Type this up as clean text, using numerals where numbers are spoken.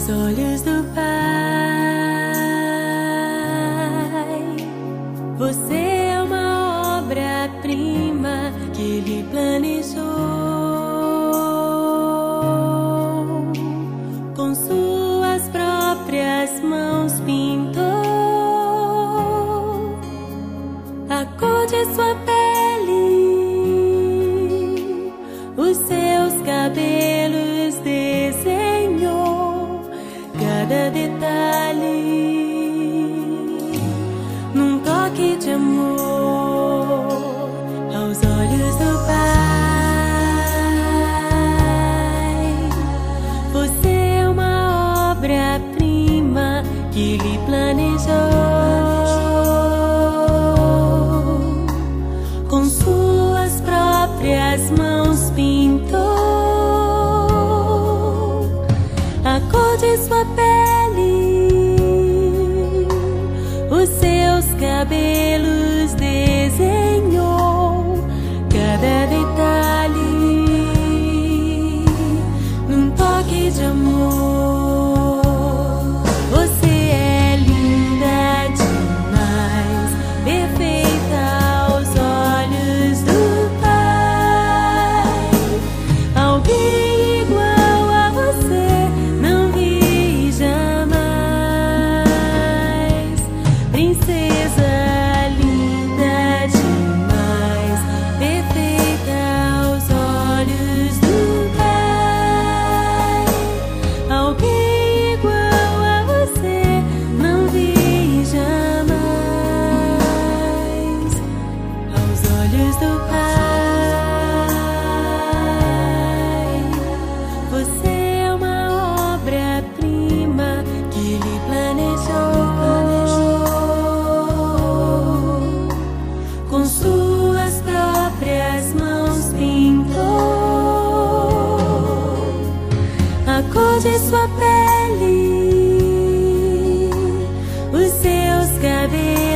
Aos olhos do Pai, você é uma obra-prima que Ele planejou. Com suas próprias mãos pintou a cor de sua pele, os seus cabelos desenhou cada detalhe num toque de amor. Aos olhos do Pai, você é uma obra-prima que Ele planejou. Com suas próprias mãos pintou a cor de sua pele, os seus cabelos desenhou cada detalhe num toque de amor. Você é linda demais, perfeita aos olhos do Pai. Alguém igual a você não vi jamais. Princesa linda demais, perfeita aos olhos do Pai. Alguém igual a você não vi jamais. Aos olhos do Pai, você é uma obra-prima que Ele planejou. Com suas próprias mãos pintou a cor de sua pele, os seus cabelos